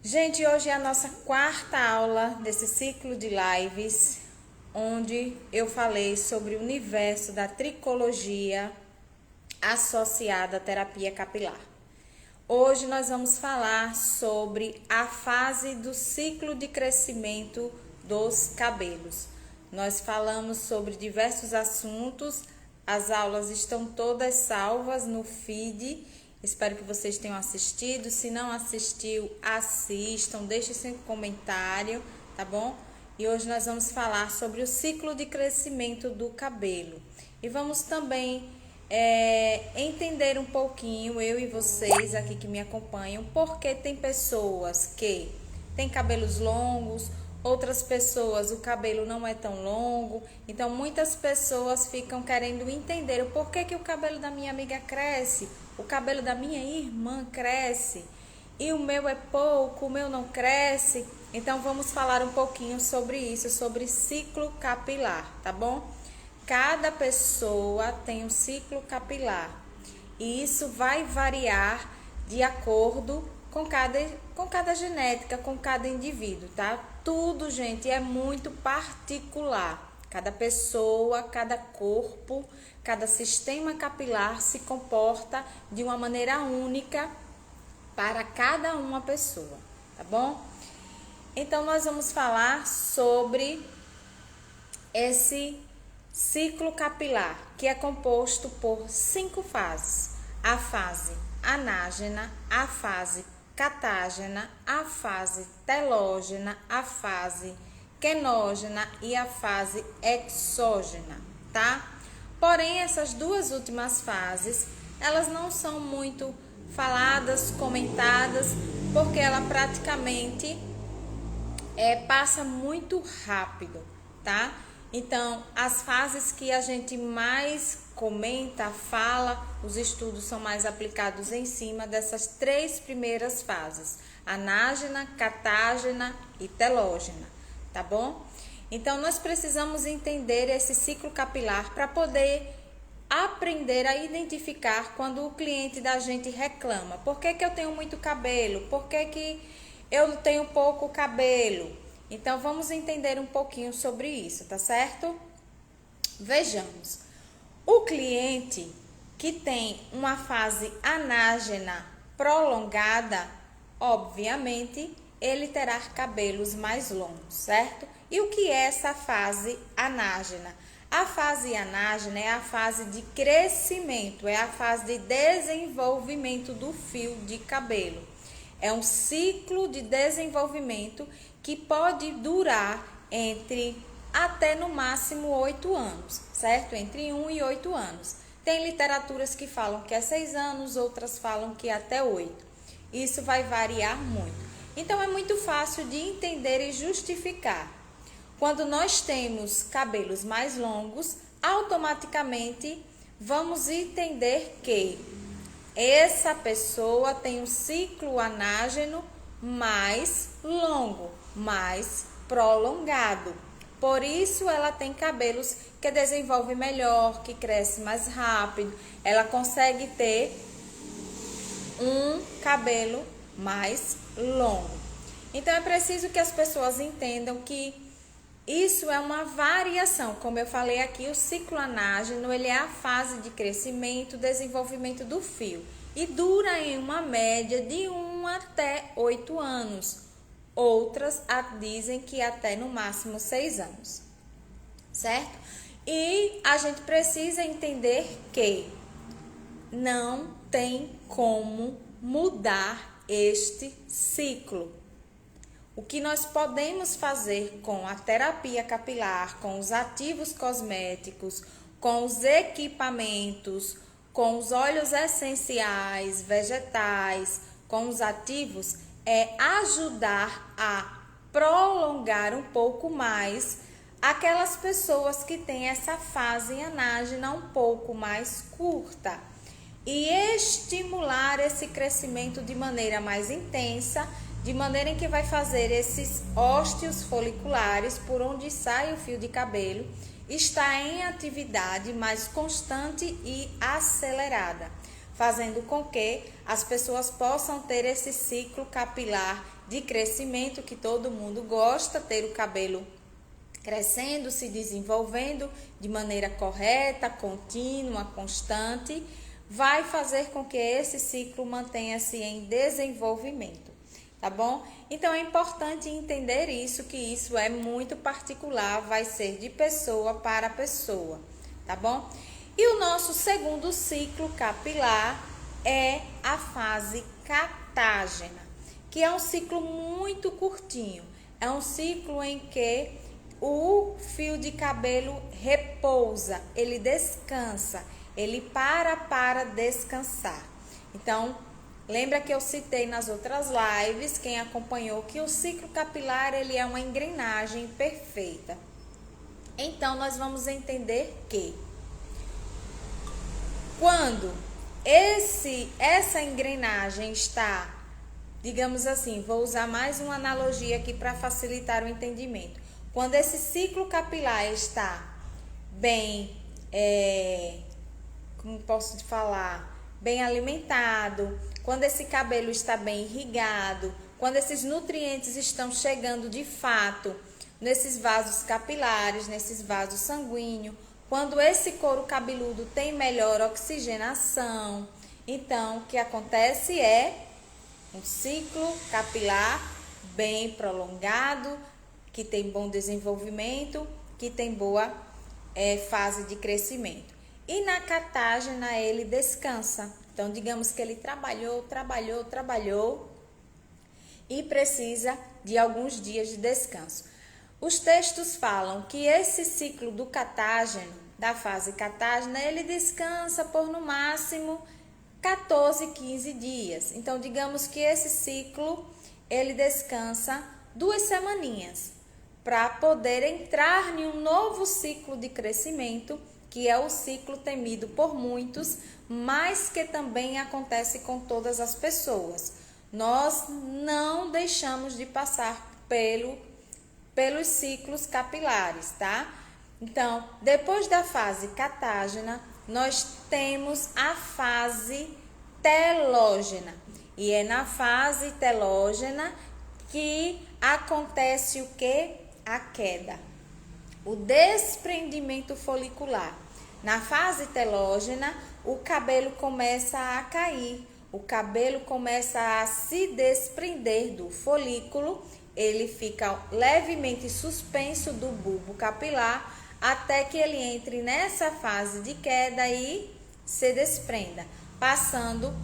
Gente, hoje é a nossa quarta aula desse ciclo de lives, onde eu falei sobre o universo da tricologia associada à terapia capilar. Hoje nós vamos falar sobre a fase do ciclo de crescimento dos cabelos. Nós falamos sobre diversos assuntos, as aulas estão todas salvas no feed. Espero que vocês tenham assistido. Se não assistiu, assistam, deixem seu comentário, tá bom? E hoje nós vamos falar sobre o ciclo de crescimento do cabelo. E vamos também entender um pouquinho, eu e vocês aqui que me acompanham, porque tem pessoas que têm cabelos longos, outras pessoas o cabelo não é tão longo. Então muitas pessoas ficam querendo entender o porquê que o cabelo da minha amiga cresce, o cabelo da minha irmã cresce e o meu é pouco, o meu não cresce. Então vamos falar um pouquinho sobre isso, sobre ciclo capilar, tá bom? Cada pessoa tem um ciclo capilar e isso vai variar de acordo com cada genética, com cada indivíduo, tá? Tudo, gente, é muito particular. Cada pessoa, cada corpo, cada sistema capilar se comporta de uma maneira única para cada uma pessoa, tá bom? Então, nós vamos falar sobre esse ciclo capilar, que é composto por 5 fases: a fase anágena, a fase catágena, a fase telógena, a fase quenógena e a fase exógena, tá? Porém, essas duas últimas fases, elas não são muito faladas, comentadas, porque ela praticamente passa muito rápido, tá? Então, as fases que a gente mais comenta, fala, os estudos são mais aplicados em cima dessas 3 primeiras fases: anágena, catágena e telógena, tá bom? Então, nós precisamos entender esse ciclo capilar para poder aprender a identificar quando o cliente da gente reclama. Por que eu tenho muito cabelo? Por que eu tenho pouco cabelo? Então, vamos entender um pouquinho sobre isso, tá certo? Vejamos. O cliente que tem uma fase anágena prolongada, obviamente, ele terá cabelos mais longos, certo? E o que é essa fase anágena? A fase anágena é a fase de crescimento, é a fase de desenvolvimento do fio de cabelo. É um ciclo de desenvolvimento que pode durar até no máximo 8 anos, certo? Entre 1 e 8 anos. Tem literaturas que falam que é 6 anos, outras falam que é até 8. Isso vai variar muito. Então é muito fácil de entender e justificar. Quando nós temos cabelos mais longos, automaticamente vamos entender que essa pessoa tem um ciclo anágeno mais longo, mais prolongado. Por isso ela tem cabelos que desenvolve melhor, que cresce mais rápido. Ela consegue ter um cabelo mais longo. Então é preciso que as pessoas entendam que isso é uma variação. Como eu falei aqui, o ciclo anágeno, ele é a fase de crescimento, desenvolvimento do fio e dura em uma média de 1 até 8 anos. Outras dizem que até no máximo 6 anos, certo? E a gente precisa entender que não tem como mudar este ciclo. O que nós podemos fazer com a terapia capilar, com os ativos cosméticos, com os equipamentos, com os óleos essenciais, vegetais, com os ativos, é ajudar a prolongar um pouco mais aquelas pessoas que têm essa fase anágena um pouco mais curta e estimular esse crescimento de maneira mais intensa, de maneira em que vai fazer esses ósteos foliculares, por onde sai o fio de cabelo, estar em atividade mais constante e acelerada, fazendo com que as pessoas possam ter esse ciclo capilar de crescimento que todo mundo gosta, ter o cabelo crescendo, se desenvolvendo de maneira correta, contínua, constante, vai fazer com que esse ciclo mantenha-se em desenvolvimento, tá bom? Então é importante entender isso, que isso é muito particular, vai ser de pessoa para pessoa, tá bom? E o nosso segundo ciclo capilar é a fase catágena, que é um ciclo muito curtinho, é um ciclo em que o fio de cabelo repousa, ele descansa, ele para descansar. Então, lembra que eu citei nas outras lives, quem acompanhou, que o ciclo capilar ele é uma engrenagem perfeita. Então, nós vamos entender que quando essa engrenagem está, digamos assim, vou usar mais uma analogia aqui para facilitar o entendimento. Quando esse ciclo capilar está bem, como posso falar, bem alimentado, quando esse cabelo está bem irrigado, quando esses nutrientes estão chegando de fato nesses vasos capilares, nesses vasos sanguíneos, quando esse couro cabeludo tem melhor oxigenação, então o que acontece é um ciclo capilar bem prolongado, que tem bom desenvolvimento, que tem boa fase de crescimento. E na catágena ele descansa. Então, digamos que ele trabalhou e precisa de alguns dias de descanso. Os textos falam que esse ciclo do catágeno, da fase catágena, ele descansa por no máximo 14, 15 dias. Então, digamos que esse ciclo, ele descansa 2 semaninhas para poder entrar em um novo ciclo de crescimento, que é o ciclo temido por muitos, mas que também acontece com todas as pessoas. Nós não deixamos de passar pelos ciclos capilares, tá? Então, depois da fase catágena, nós temos a fase telógena. E é na fase telógena que acontece o quê? A queda, o desprendimento folicular. Na fase telógena, o cabelo começa a cair, o cabelo começa a se desprender do folículo, ele fica levemente suspenso do bulbo capilar, até que ele entre nessa fase de queda e se desprenda, passando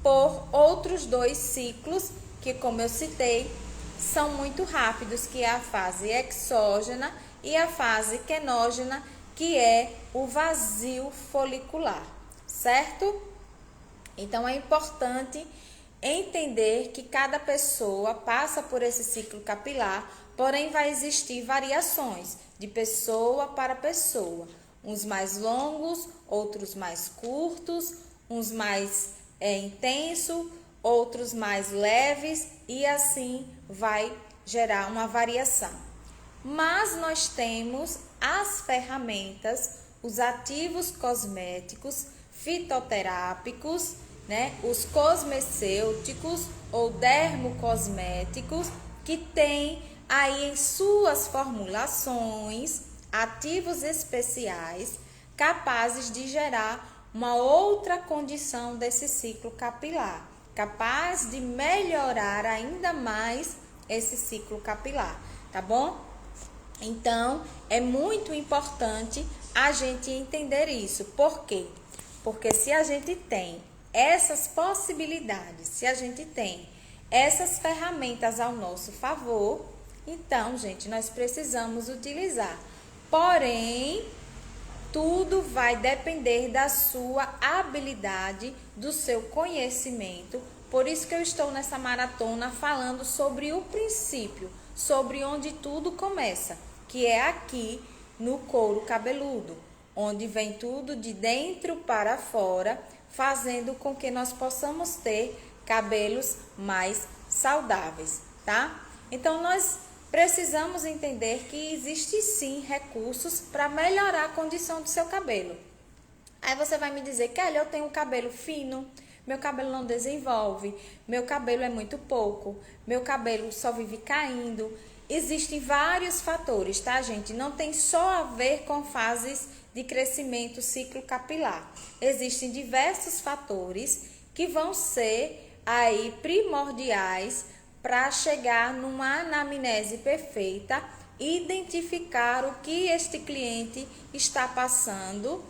por outros 2 ciclos, que como eu citei, são muito rápidos, que é a fase exógena e a fase quenógena, que é o vazio folicular, certo? Então, é importante entender que cada pessoa passa por esse ciclo capilar, porém vai existir variações de pessoa para pessoa, uns mais longos, outros mais curtos, uns mais intensos, outros mais leves, e assim vai gerar uma variação. Mas nós temos as ferramentas, os ativos cosméticos, fitoterápicos, né? Os cosmecêuticos ou dermocosméticos, que tem aí em suas formulações ativos especiais capazes de gerar uma outra condição desse ciclo capilar, capaz de melhorar ainda mais esse ciclo capilar, tá bom? Então, é muito importante a gente entender isso. Por quê? Porque se a gente tem essas possibilidades, se a gente tem essas ferramentas ao nosso favor, então, gente, nós precisamos utilizar. Porém, tudo vai depender da sua habilidade, do seu conhecimento. Por isso que eu estou nessa maratona falando sobre o princípio, sobre onde tudo começa, que é aqui no couro cabeludo, onde vem tudo de dentro para fora, fazendo com que nós possamos ter cabelos mais saudáveis, tá? Então, nós precisamos entender que existe sim recursos para melhorar a condição do seu cabelo. Aí você vai me dizer, Kelly, eu tenho um cabelo fino, meu cabelo não desenvolve, meu cabelo é muito pouco, meu cabelo só vive caindo. Existem vários fatores, tá, gente? Não tem só a ver com fases de crescimento ciclo capilar. Existem diversos fatores que vão ser aí primordiais para chegar numa anamnese perfeita, identificar o que este cliente está passando,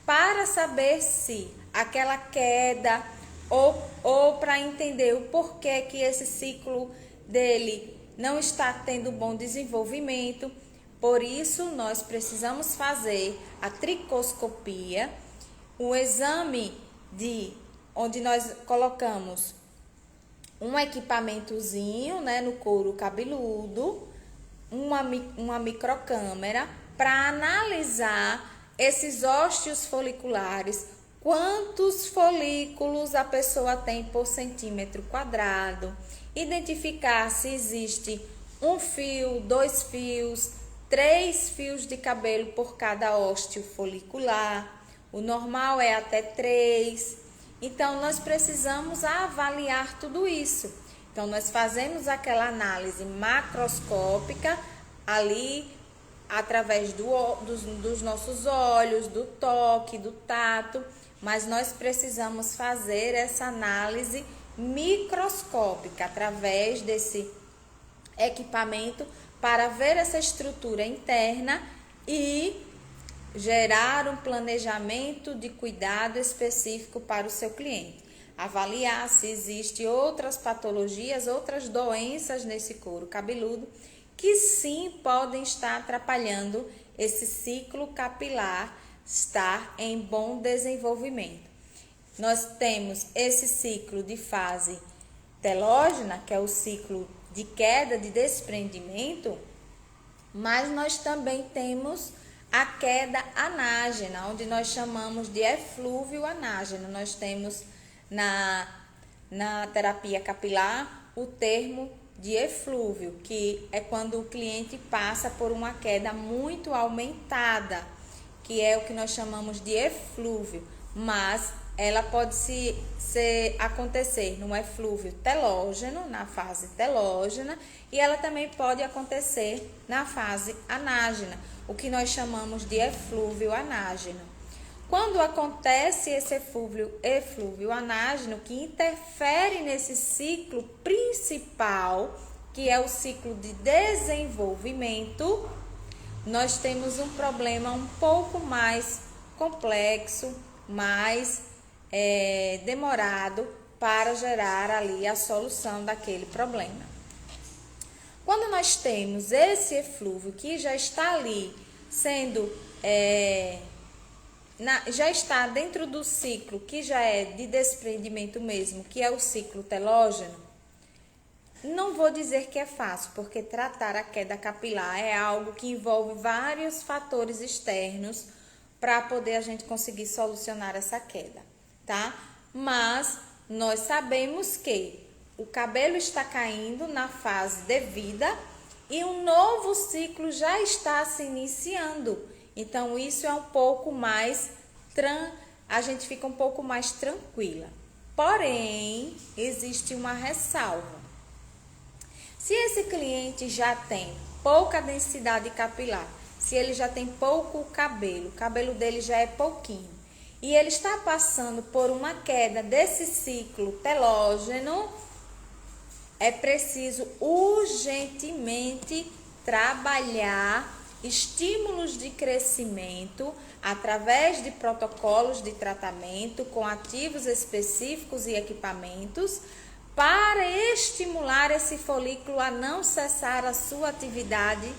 para saber se aquela queda ou para entender o porquê que esse ciclo dele não está tendo bom desenvolvimento. Por isso, nós precisamos fazer a tricoscopia, um exame onde nós colocamos um equipamentozinho, né, no couro cabeludo, uma microcâmera, para analisar esses ósteos foliculares, quantos folículos a pessoa tem por centímetro quadrado, identificar se existe um fio, 2 fios, 3 fios de cabelo por cada ósteo folicular, o normal é até 3. Então, nós precisamos avaliar tudo isso. Então, nós fazemos aquela análise macroscópica ali, através dos nossos olhos, do toque, do tato, mas nós precisamos fazer essa análise microscópica através desse equipamento para ver essa estrutura interna e gerar um planejamento de cuidado específico para o seu cliente. Avaliar se existem outras patologias, outras doenças nesse couro cabeludo que sim podem estar atrapalhando esse ciclo capilar estar em bom desenvolvimento. Nós temos esse ciclo de fase telógena, que é o ciclo de queda, de desprendimento, mas nós também temos a queda anágena, onde nós chamamos de eflúvio anágeno. Nós temos na terapia capilar o termo de eflúvio, que é quando o cliente passa por uma queda muito aumentada, que é o que nós chamamos de eflúvio, mas ela pode acontecer no eflúvio telógeno, na fase telógena, e ela também pode acontecer na fase anágena, o que nós chamamos de eflúvio anágeno. Quando acontece esse eflúvio anágeno, que interfere nesse ciclo principal, que é o ciclo de desenvolvimento, nós temos um problema um pouco mais complexo, mais demorado para gerar ali a solução daquele problema. Quando nós temos esse eflúvio que já está ali sendo já está dentro do ciclo que já é de desprendimento mesmo, que é o ciclo telógeno, não vou dizer que é fácil, porque tratar a queda capilar é algo que envolve vários fatores externos para poder a gente conseguir solucionar essa queda, tá? Mas nós sabemos que o cabelo está caindo na fase devida e um novo ciclo já está se iniciando. Então, isso é um pouco mais, a gente fica um pouco mais tranquila. Porém, existe uma ressalva. Se esse cliente já tem pouca densidade capilar, se ele já tem pouco o cabelo dele já é pouquinho, e ele está passando por uma queda desse ciclo telógeno, é preciso urgentemente trabalhar estímulos de crescimento através de protocolos de tratamento com ativos específicos e equipamentos para estimular esse folículo a não cessar a sua atividade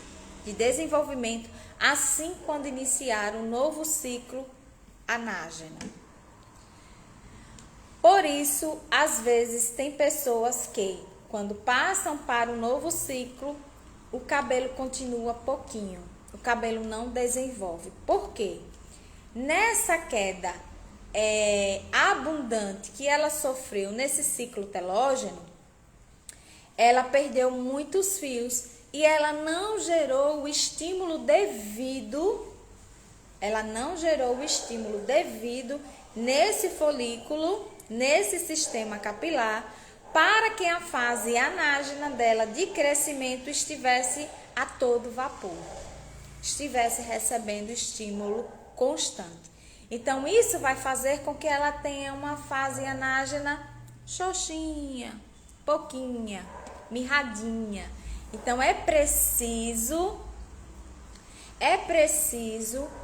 de desenvolvimento assim quando iniciar um novo ciclo anágeno. Por isso, às vezes tem pessoas que, quando passam para o novo ciclo, o cabelo continua pouquinho, o cabelo não desenvolve. Por quê? Nessa queda abundante que ela sofreu nesse ciclo telógeno, ela perdeu muitos fios e ela não gerou o estímulo devido ela não gerou o estímulo devido nesse folículo, nesse sistema capilar, para que a fase anágena dela de crescimento estivesse a todo vapor, estivesse recebendo estímulo constante. Então, isso vai fazer com que ela tenha uma fase anágena xoxinha, pouquinha, mirradinha. Então, é preciso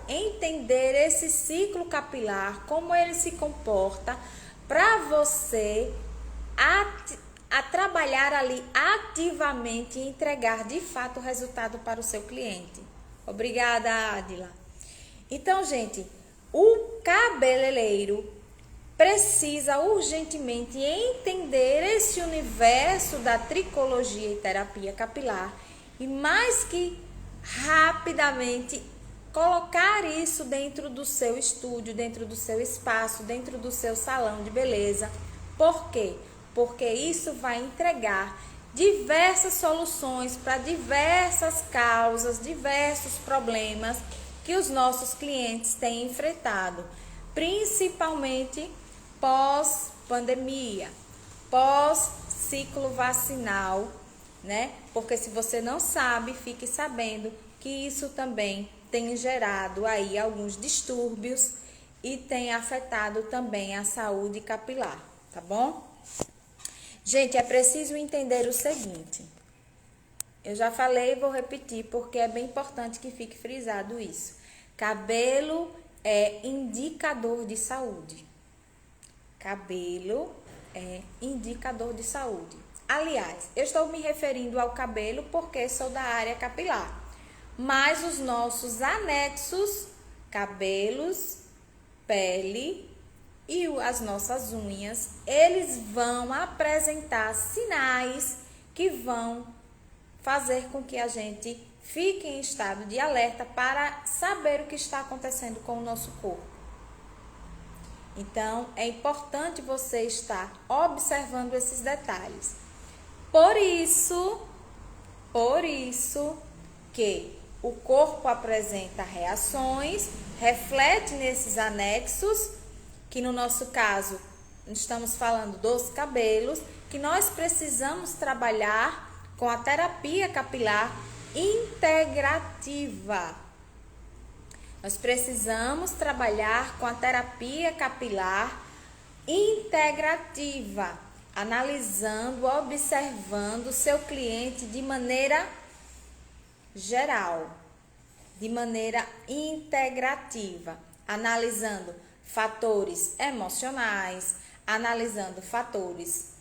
entender esse ciclo capilar, como ele se comporta, para você a trabalhar ali ativamente e entregar de fato o resultado para o seu cliente. Obrigada, Adila. Então, gente, o cabeleireiro precisa urgentemente entender esse universo da tricologia e terapia capilar e mais que rapidamente colocar isso dentro do seu estúdio, dentro do seu espaço, dentro do seu salão de beleza. Por quê? Porque isso vai entregar diversas soluções para diversas causas, diversos problemas que os nossos clientes têm enfrentado, principalmente pós-pandemia, pós-ciclo vacinal, né? Porque se você não sabe, fique sabendo que isso também tem gerado aí alguns distúrbios e tem afetado também a saúde capilar, tá bom? Gente, é preciso entender o seguinte. Eu já falei e vou repetir porque é bem importante que fique frisado isso. Cabelo é indicador de saúde. Cabelo é indicador de saúde. Aliás, eu estou me referindo ao cabelo porque sou da área capilar. Mas os nossos anexos, cabelos, pele e as nossas unhas, eles vão apresentar sinais que vão fazer com que a gente fique em estado de alerta para saber o que está acontecendo com o nosso corpo. Então, é importante você estar observando esses detalhes. Por isso que o corpo apresenta reações, reflete nesses anexos, que no nosso caso, estamos falando dos cabelos, que nós precisamos trabalhar com a terapia capilar integrativa. Nós precisamos trabalhar com a terapia capilar integrativa, analisando, observando o seu cliente de maneira geral, de maneira integrativa, analisando fatores emocionais, analisando fatores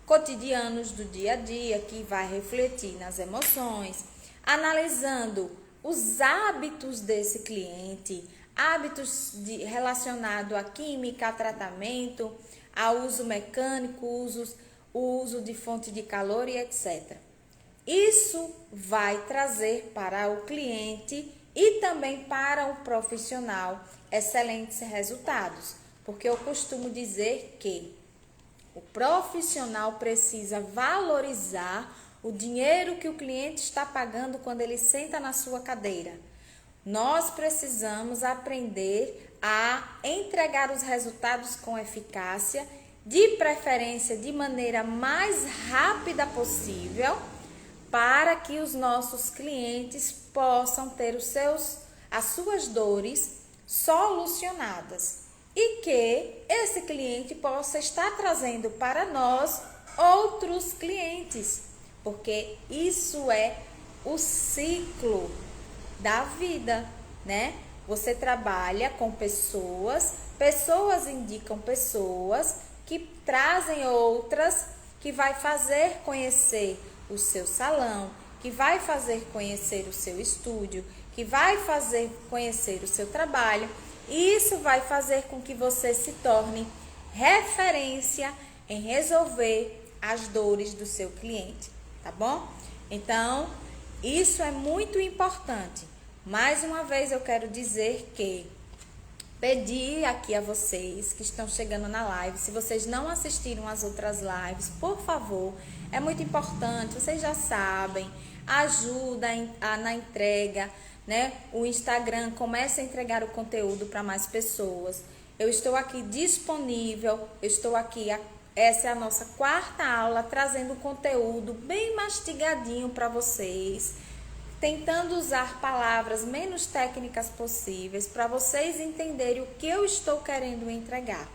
cotidianos do dia a dia que vai refletir nas emoções, analisando os hábitos desse cliente, hábitos relacionados à química, a tratamento, ao uso mecânico, o uso de fonte de calor e etc. Isso vai trazer para o cliente e também para o profissional excelentes resultados, porque eu costumo dizer que o profissional precisa valorizar o dinheiro que o cliente está pagando quando ele senta na sua cadeira. Nós precisamos aprender a entregar os resultados com eficácia, de preferência de maneira mais rápida possível, para que os nossos clientes possam ter as suas dores solucionadas e que esse cliente possa estar trazendo para nós outros clientes, porque isso é o ciclo da vida, né? Você trabalha com pessoas indicam pessoas que trazem outras, que vai fazer conhecer o seu salão, que vai fazer conhecer o seu estúdio, que vai fazer conhecer o seu trabalho. E isso vai fazer com que você se torne referência em resolver as dores do seu cliente, tá bom? Então, isso é muito importante. Mais uma vez eu quero dizer que pedir aqui a vocês que estão chegando na live, se vocês não assistiram as outras lives, por favor, é muito importante, vocês já sabem, ajuda na entrega, né? O Instagram começa a entregar o conteúdo para mais pessoas. Eu estou aqui disponível, eu estou aqui, essa é a nossa 4ª aula, trazendo conteúdo bem mastigadinho para vocês, tentando usar palavras menos técnicas possíveis para vocês entenderem o que eu estou querendo entregar.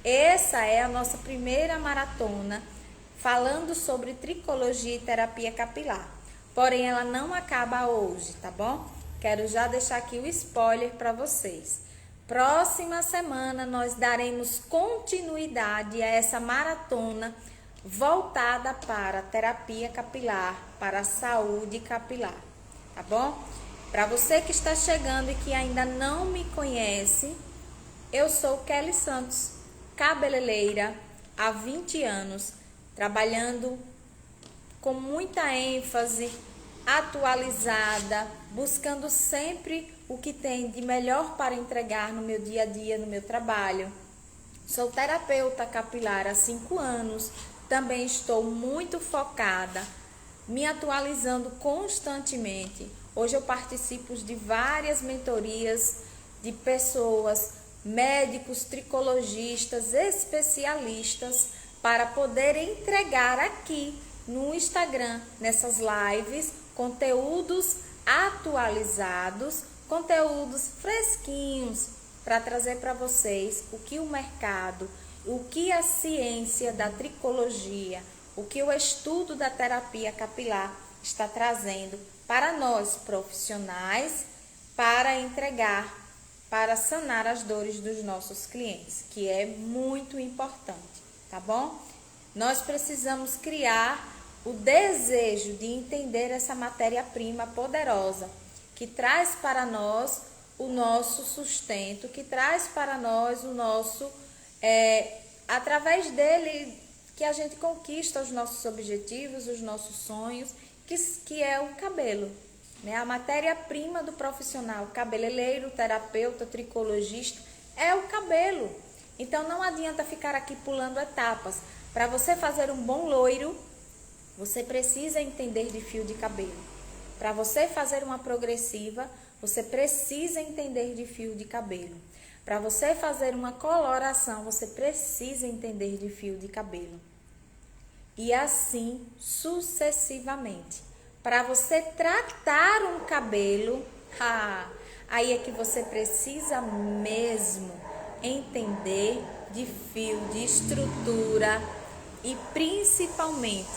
Essa é a nossa primeira maratona falando sobre tricologia e terapia capilar. Porém, ela não acaba hoje, tá bom? Quero já deixar aqui o spoiler para vocês. Próxima semana nós daremos continuidade a essa maratona voltada para terapia capilar, para a saúde capilar. Tá bom? Para você que está chegando e que ainda não me conhece, eu sou Kelly Santos, cabeleireira há 20 anos, trabalhando com muita ênfase, atualizada, buscando sempre o que tem de melhor para entregar no meu dia a dia, no meu trabalho. Sou terapeuta capilar há 5 anos, também estou muito focada, me atualizando constantemente. Hoje eu participo de várias mentorias de pessoas, médicos, tricologistas, especialistas, para poder entregar aqui no Instagram, nessas lives, conteúdos atualizados, conteúdos fresquinhos, para trazer para vocês o que o mercado, o que a ciência da tricologia, o que o estudo da terapia capilar está trazendo para nós profissionais, para entregar, para sanar as dores dos nossos clientes, que é muito importante, tá bom? Nós precisamos criar o desejo de entender essa matéria-prima poderosa, que traz para nós o nosso sustento, que traz para nós o nosso, através dele, que a gente conquista os nossos objetivos, os nossos sonhos, que é o cabelo, né? A matéria-prima do profissional cabeleireiro, terapeuta, tricologista, é o cabelo. Então não adianta ficar aqui pulando etapas. Para você fazer um bom loiro, você precisa entender de fio de cabelo. Para você fazer uma progressiva, você precisa entender de fio de cabelo. Para você fazer uma coloração, você precisa entender de fio de cabelo. E assim sucessivamente. Para você tratar um cabelo, aí é que você precisa mesmo entender de fio, de estrutura e principalmente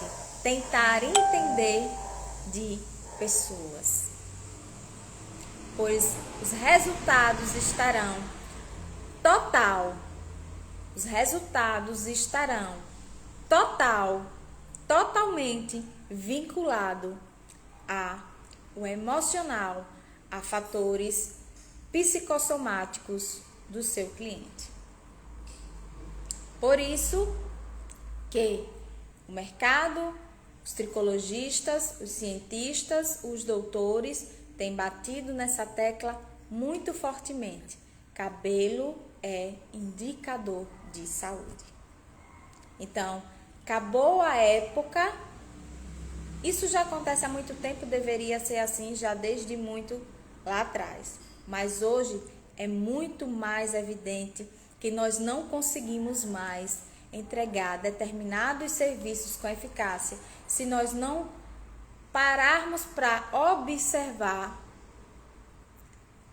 tentar entender de pessoas. Pois os resultados estarão totalmente vinculado ao emocional, a fatores psicossomáticos do seu cliente. Por isso que o mercado, os tricologistas, os cientistas, os doutores têm batido nessa tecla muito fortemente. Cabelo é indicador de saúde. Então, acabou a época, isso já acontece há muito tempo, deveria ser assim já desde muito lá atrás. Mas hoje é muito mais evidente que nós não conseguimos mais entregar determinados serviços com eficácia se nós não pararmos para observar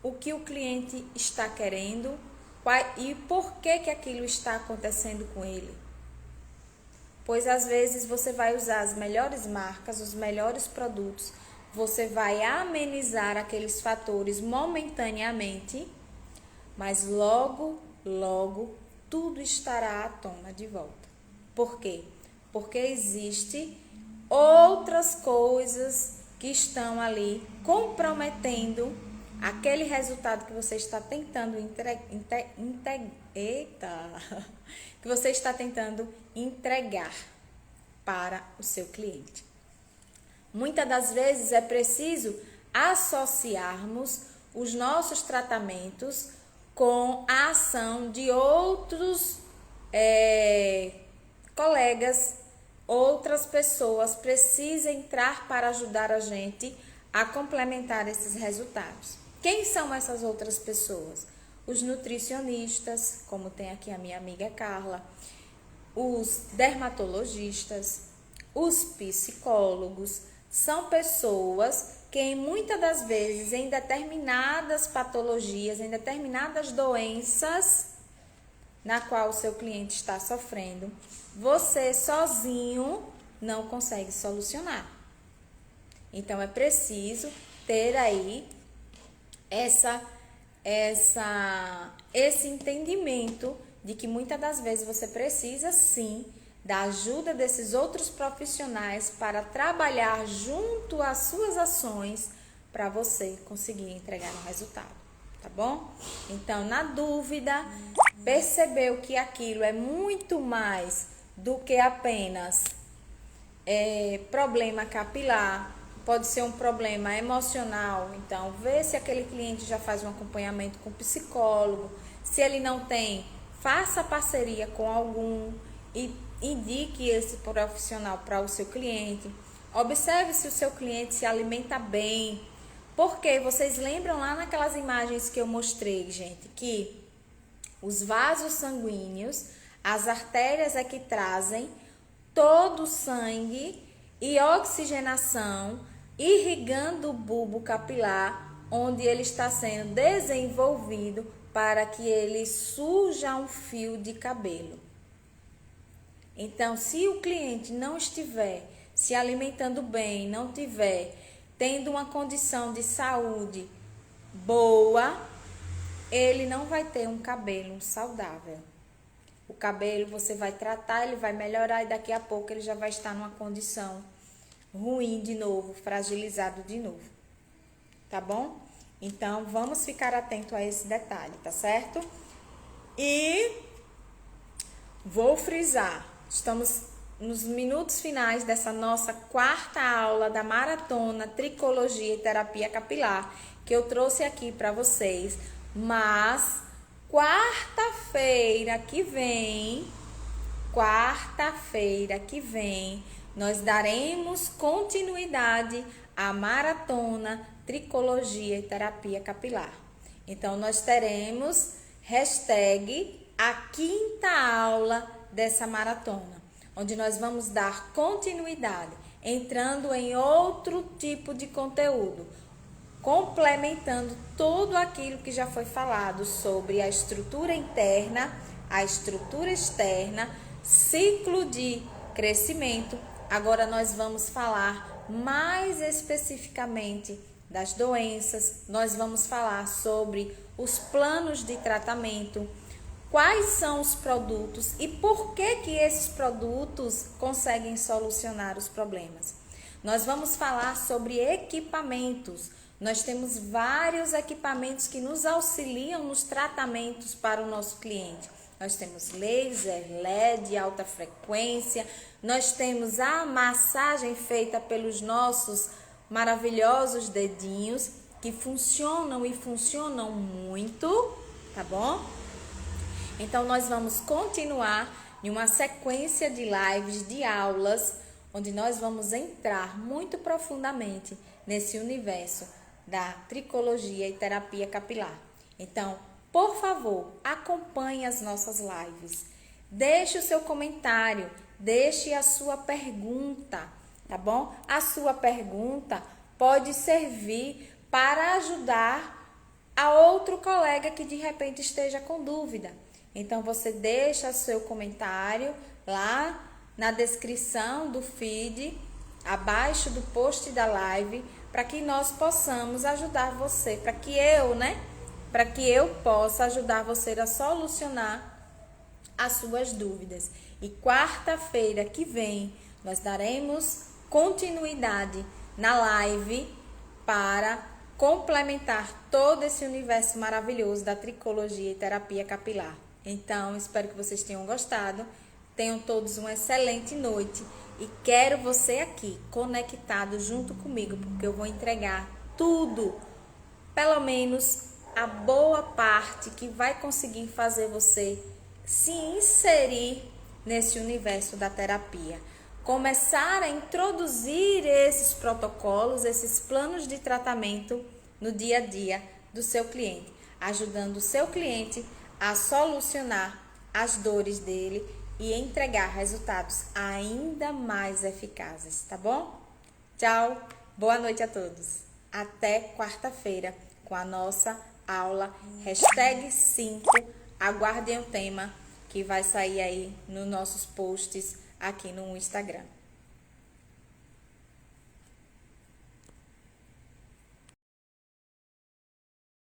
o que o cliente está querendo e por que aquilo está acontecendo com ele. Pois às vezes você vai usar as melhores marcas, os melhores produtos, você vai amenizar aqueles fatores momentaneamente, mas logo tudo estará à tona de volta. Por quê? Porque existem outras coisas que estão ali comprometendo aquele resultado que você está tentando que você está tentando entregar para o seu cliente. Muitas das vezes é preciso associarmos os nossos tratamentos com a ação de outros colegas, outras pessoas precisam entrar para ajudar a gente a complementar esses resultados. Quem são essas outras pessoas? Os nutricionistas, como tem aqui a minha amiga Carla, os dermatologistas, os psicólogos, são pessoas que muitas das vezes em determinadas patologias, em determinadas doenças na qual o seu cliente está sofrendo, você sozinho não consegue solucionar. Então é preciso ter aí esse entendimento de que muitas das vezes você precisa sim da ajuda desses outros profissionais para trabalhar junto às suas ações para você conseguir entregar um resultado, tá bom? Então, na dúvida, percebeu que aquilo é muito mais do que apenas problema capilar, pode ser um problema emocional. Então, vê se aquele cliente já faz um acompanhamento com psicólogo. Se ele não tem, faça parceria com algum e indique esse profissional para o seu cliente. Observe se o seu cliente se alimenta bem. Porque vocês lembram lá naquelas imagens que eu mostrei, gente, que os vasos sanguíneos, as artérias é que trazem todo o sangue e oxigenação, irrigando o bulbo capilar, onde ele está sendo desenvolvido para que ele surja um fio de cabelo. Então, se o cliente não estiver se alimentando bem, não tiver tendo uma condição de saúde boa, ele não vai ter um cabelo saudável. O cabelo você vai tratar, ele vai melhorar e daqui a pouco ele já vai estar numa condição ruim de novo, fragilizado de novo. Tá bom? Então, vamos ficar atento a esse detalhe, tá certo? E vou frisar, estamos nos minutos finais dessa nossa quarta aula da Maratona Tricologia e Terapia Capilar, que eu trouxe aqui para vocês, mas quarta-feira que vem, nós daremos continuidade à Maratona Tricologia e Terapia Capilar. Então, nós teremos a quinta aula dessa maratona, onde nós vamos dar continuidade, entrando em outro tipo de conteúdo, complementando tudo aquilo que já foi falado sobre a estrutura interna, a estrutura externa, ciclo de crescimento. Agora nós vamos falar mais especificamente das doenças, nós vamos falar sobre os planos de tratamento, quais são os produtos e por que esses produtos conseguem solucionar os problemas. Nós vamos falar sobre equipamentos. Nós temos vários equipamentos que nos auxiliam nos tratamentos para o nosso cliente. Nós temos laser, LED, alta frequência, nós temos a massagem feita pelos nossos maravilhosos dedinhos, que funcionam e funcionam muito, tá bom? Então, nós vamos continuar em uma sequência de lives, de aulas, onde nós vamos entrar muito profundamente nesse universo da tricologia e terapia capilar. Então, por favor, acompanhe as nossas lives. Deixe o seu comentário, deixe a sua pergunta, tá bom? A sua pergunta pode servir para ajudar a outro colega que de repente esteja com dúvida. Então, você deixa seu comentário lá na descrição do feed, abaixo do post da live, para que nós possamos ajudar você, para que eu possa ajudar você a solucionar as suas dúvidas. E quarta-feira que vem, nós daremos continuidade na live para complementar todo esse universo maravilhoso da tricologia e terapia capilar. Então, espero que vocês tenham gostado. Tenham todos uma excelente noite. E quero você aqui, conectado junto comigo, porque eu vou entregar tudo, pelo menos a boa parte que vai conseguir fazer você se inserir nesse universo da terapia. Começar a introduzir esses protocolos, esses planos de tratamento no dia a dia do seu cliente, ajudando o seu cliente a solucionar as dores dele e entregar resultados ainda mais eficazes, tá bom? Tchau, boa noite a todos. Até quarta-feira com a nossa aula #5. Aguardem o tema que vai sair aí nos nossos posts aqui no Instagram.